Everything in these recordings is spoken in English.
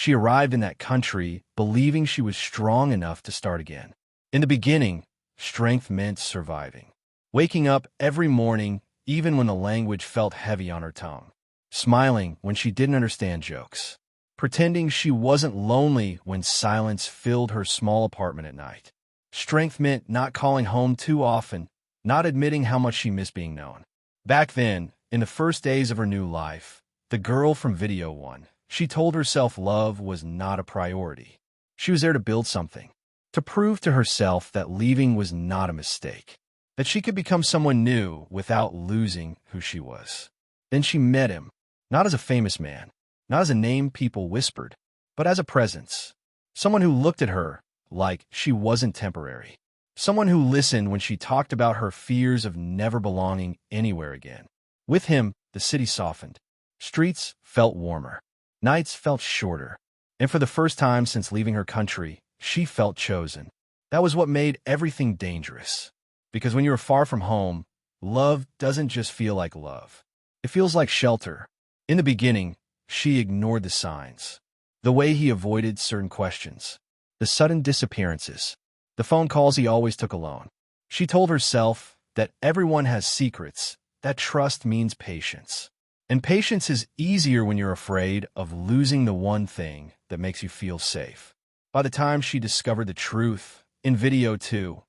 She arrived in that country believing she was strong enough to start again. In the beginning, strength meant surviving. Waking up every morning, even when the language felt heavy on her tongue. Smiling when she didn't understand jokes. Pretending she wasn't lonely when silence filled her small apartment at night. Strength meant not calling home too often, not admitting how much she missed being known. Back then, in the first days of her new life, the girl from Video One, she told herself love was not a priority. She was there to build something, to prove to herself that leaving was not a mistake, that she could become someone new without losing who she was. Then she met him, not as a famous man, not as a name people whispered, but as a presence. Someone who looked at her like she wasn't temporary. Someone who listened when she talked about her fears of never belonging anywhere again. With him, the city softened. Streets felt warmer. Nights felt shorter. And for the first time since leaving her country, she felt chosen. That was what made everything dangerous. Because when you're far from home, love doesn't just feel like love. It feels like shelter. In the beginning, she ignored the signs. The way he avoided certain questions. The sudden disappearances. The phone calls he always took alone. She told herself that everyone has secrets, that trust means patience. And patience is easier when you're afraid of losing the one thing that makes you feel safe. By the time she discovered the truth, in Video Two,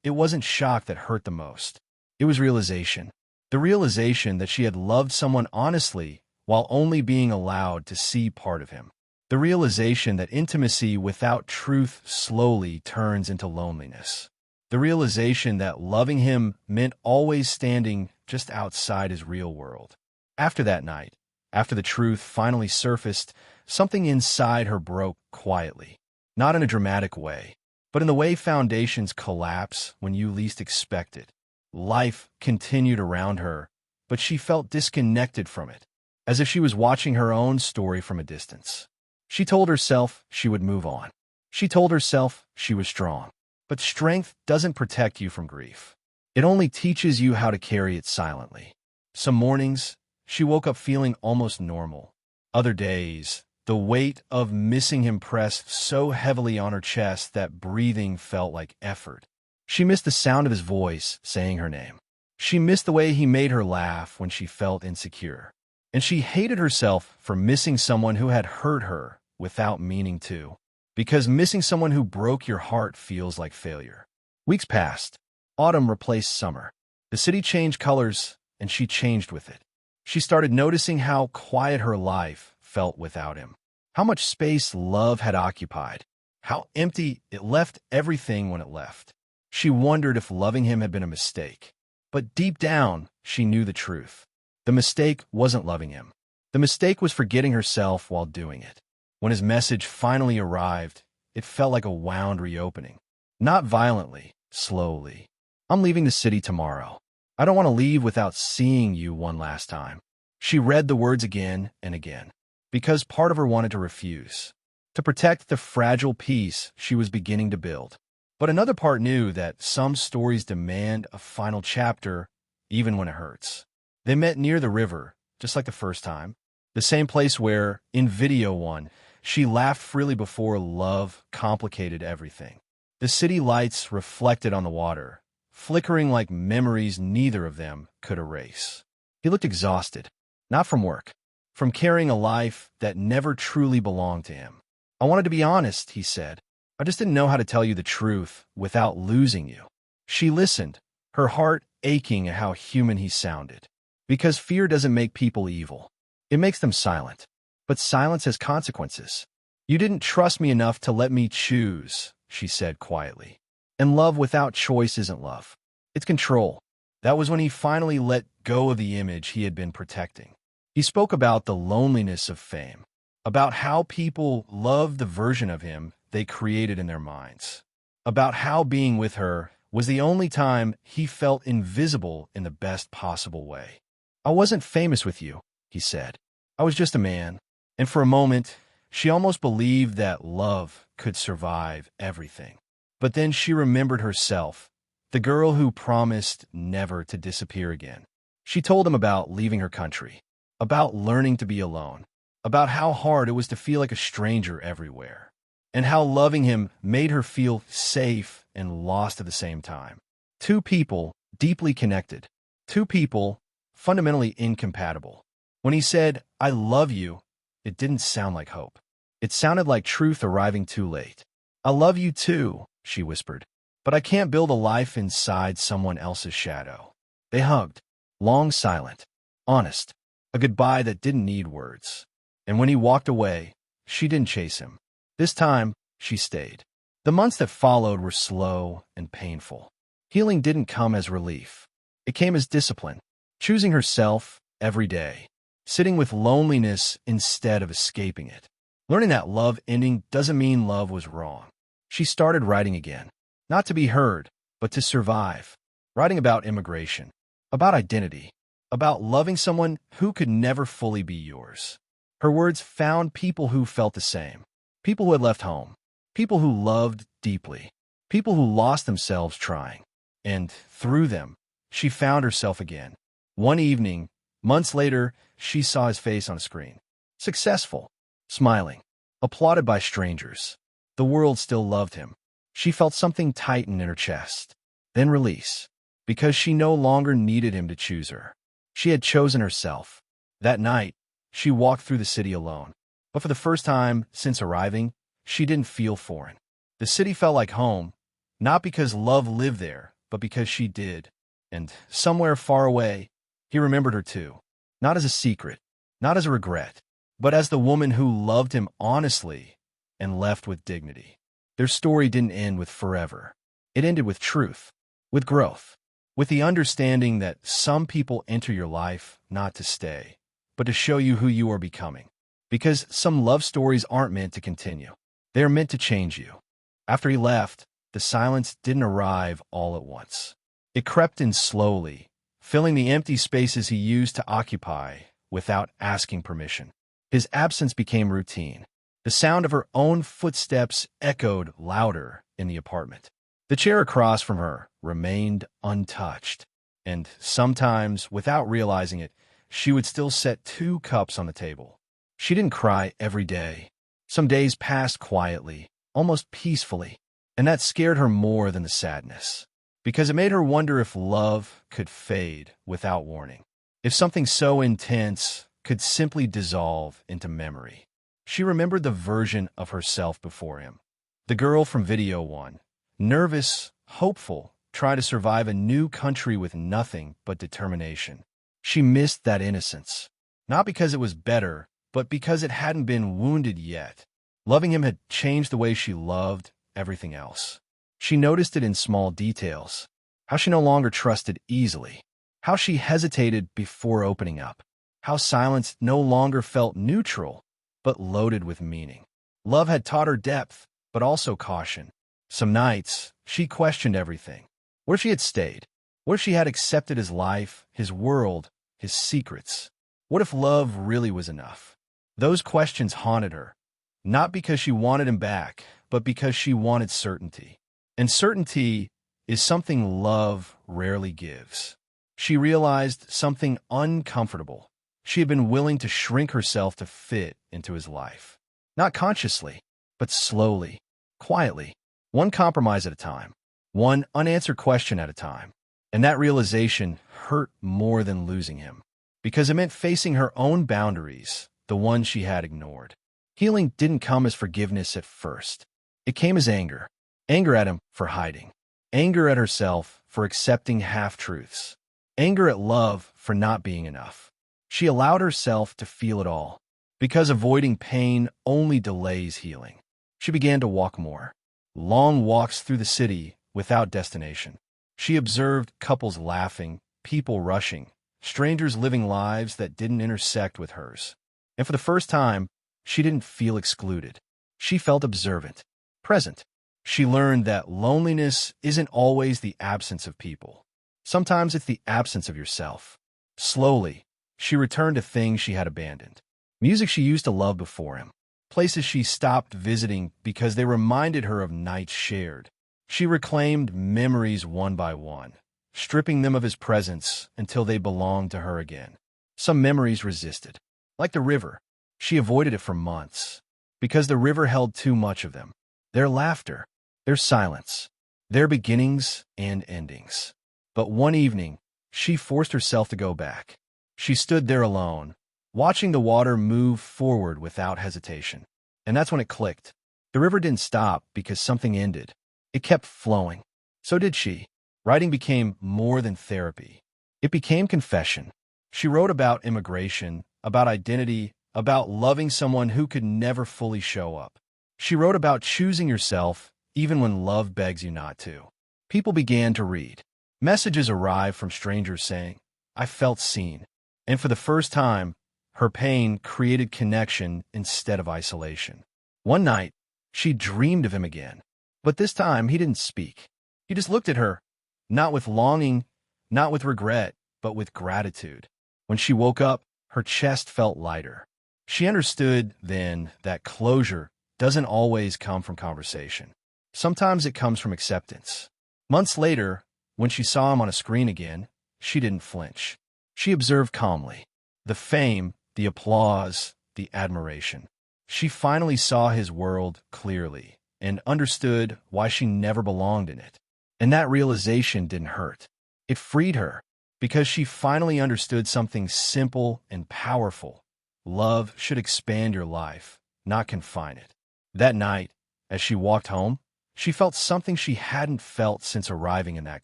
it wasn't shock that hurt the most. It was realization. The realization that she had loved someone honestly while only being allowed to see part of him. The realization that intimacy without truth slowly turns into loneliness. The realization that loving him meant always standing just outside his real world. After that night, after the truth finally surfaced, something inside her broke quietly. Not in a dramatic way, but in the way foundations collapse when you least expect it. Life continued around her, but she felt disconnected from it, as if she was watching her own story from a distance. She told herself she would move on. She told herself she was strong. But strength doesn't protect you from grief. It only teaches you how to carry it silently. Some mornings, she woke up feeling almost normal. Other days, the weight of missing him pressed so heavily on her chest that breathing felt like effort. She missed the sound of his voice saying her name. She missed the way he made her laugh when she felt insecure. And she hated herself for missing someone who had hurt her without meaning to. Because missing someone who broke your heart feels like failure. Weeks passed. Autumn replaced summer. The city changed colors, and she changed with it. She started noticing how quiet her life felt without him. How much space love had occupied. How empty it left everything when it left. She wondered if loving him had been a mistake. But deep down, she knew the truth. The mistake wasn't loving him. The mistake was forgetting herself while doing it. When his message finally arrived, it felt like a wound reopening. Not violently, slowly. I'm leaving the city tomorrow. I don't want to leave without seeing you one last time. She read the words again and again, because part of her wanted to refuse, to protect the fragile peace she was beginning to build. But another part knew that some stories demand a final chapter, even when it hurts. They met near the river, just like the first time. The same place where, in Video One, she laughed freely before love complicated everything. The city lights reflected on the water, flickering like memories neither of them could erase. He looked exhausted, not from work, from carrying a life that never truly belonged to him. I wanted to be honest, he said. I just didn't know how to tell you the truth without losing you. She listened, her heart aching at how human he sounded. Because fear doesn't make people evil. It makes them silent. But silence has consequences. You didn't trust me enough to let me choose, she said quietly. And love without choice isn't love. It's control. That was when he finally let go of the image he had been protecting. He spoke about the loneliness of fame, about how people loved the version of him they created in their minds, about how being with her was the only time he felt invisible in the best possible way. I wasn't famous with you, he said. I was just a man. And for a moment, she almost believed that love could survive everything. But then she remembered herself, the girl who promised never to disappear again. She told him about leaving her country, about learning to be alone, about how hard it was to feel like a stranger everywhere, and how loving him made her feel safe and lost at the same time. Two people deeply connected, two people fundamentally incompatible. When he said, "I love you," it didn't sound like hope. It sounded like truth arriving too late. "I love you too," she whispered, "but I can't build a life inside someone else's shadow." They hugged, long silent, honest, a goodbye that didn't need words. And when he walked away, she didn't chase him. This time, she stayed. The months that followed were slow and painful. Healing didn't come as relief. It came as discipline, choosing herself every day, sitting with loneliness instead of escaping it. Learning that love ending doesn't mean love was wrong. She started writing again, not to be heard, but to survive. Writing about immigration, about identity, about loving someone who could never fully be yours. Her words found people who felt the same, people who had left home, people who loved deeply, people who lost themselves trying. And through them, she found herself again. One evening, months later, she saw his face on a screen. Successful, smiling, applauded by strangers. The world still loved him. She felt something tighten in her chest, then release, because she no longer needed him to choose her. She had chosen herself. That night, she walked through the city alone. But for the first time since arriving, she didn't feel foreign. The city felt like home, not because love lived there, but because she did. And somewhere far away, he remembered her too. Not as a secret, not as a regret, but as the woman who loved him honestly and left with dignity. Their story didn't end with forever. It ended with truth, with growth, with the understanding that some people enter your life not to stay, but to show you who you are becoming. Because some love stories aren't meant to continue. They are meant to change you. After he left, the silence didn't arrive all at once. It crept in slowly, filling the empty spaces he used to occupy without asking permission. His absence became routine. The sound of her own footsteps echoed louder in the apartment. The chair across from her remained untouched, and sometimes, without realizing it, she would still set 2 cups on the table. She didn't cry every day. Some days passed quietly, almost peacefully, and that scared her more than the sadness, because it made her wonder if love could fade without warning, if something so intense could simply dissolve into memory. She remembered the version of herself before him, the girl from Video One, nervous, hopeful, trying to survive a new country with nothing but determination. She missed that innocence, not because it was better, but because it hadn't been wounded yet. Loving him had changed the way she loved everything else. She noticed it in small details, how she no longer trusted easily, how she hesitated before opening up, how silence no longer felt neutral, but loaded with meaning. Love had taught her depth, but also caution. Some nights, she questioned everything. What if she had stayed? What if she had accepted his life, his world, his secrets? What if love really was enough? Those questions haunted her, not because she wanted him back, but because she wanted certainty. And certainty is something love rarely gives. She realized something uncomfortable. She had been willing to shrink herself to fit into his life. Not consciously, but slowly, quietly, one compromise at a time, one unanswered question at a time. And that realization hurt more than losing him, because it meant facing her own boundaries, the ones she had ignored. Healing didn't come as forgiveness at first. It came as anger. Anger at him for hiding. Anger at herself for accepting half-truths. Anger at love for not being enough. She allowed herself to feel it all, because avoiding pain only delays healing. She began to walk more. Long walks through the city without destination. She observed couples laughing, people rushing, strangers living lives that didn't intersect with hers. And for the first time, she didn't feel excluded. She felt observant, present. She learned that loneliness isn't always the absence of people. Sometimes it's the absence of yourself. Slowly, she returned to things she had abandoned. Music she used to love before him. Places she stopped visiting because they reminded her of nights shared. She reclaimed memories one by one, stripping them of his presence until they belonged to her again. Some memories resisted, like the river. She avoided it for months because the river held too much of them. Their laughter, their silence, their beginnings and endings. But one evening, she forced herself to go back. She stood there alone, watching the water move forward without hesitation. And that's when it clicked. The river didn't stop because something ended. It kept flowing. So did she. Writing became more than therapy. It became confession. She wrote about immigration, about identity, about loving someone who could never fully show up. She wrote about choosing yourself even when love begs you not to. People began to read. Messages arrived from strangers saying, "I felt seen." And for the first time, her pain created connection instead of isolation. One night, she dreamed of him again. But this time, he didn't speak. He just looked at her, not with longing, not with regret, but with gratitude. When she woke up, her chest felt lighter. She understood then that closure doesn't always come from conversation. Sometimes it comes from acceptance. Months later, when she saw him on a screen again, she didn't flinch. She observed calmly. The fame, the applause, the admiration. She finally saw his world clearly and understood why she never belonged in it. And that realization didn't hurt. It freed her because she finally understood something simple and powerful. Love should expand your life, not confine it. That night, as she walked home, she felt something she hadn't felt since arriving in that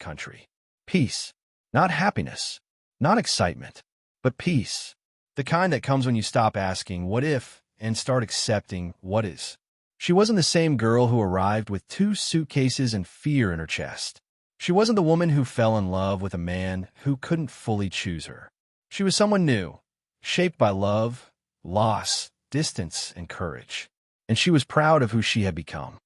country. Peace. Not happiness. Not excitement. But peace. The kind that comes when you stop asking, "What if?" and start accepting what is. She wasn't the same girl who arrived with 2 suitcases and fear in her chest. She wasn't the woman who fell in love with a man who couldn't fully choose her. She was someone new, shaped by love, loss, distance, and courage. And she was proud of who she had become.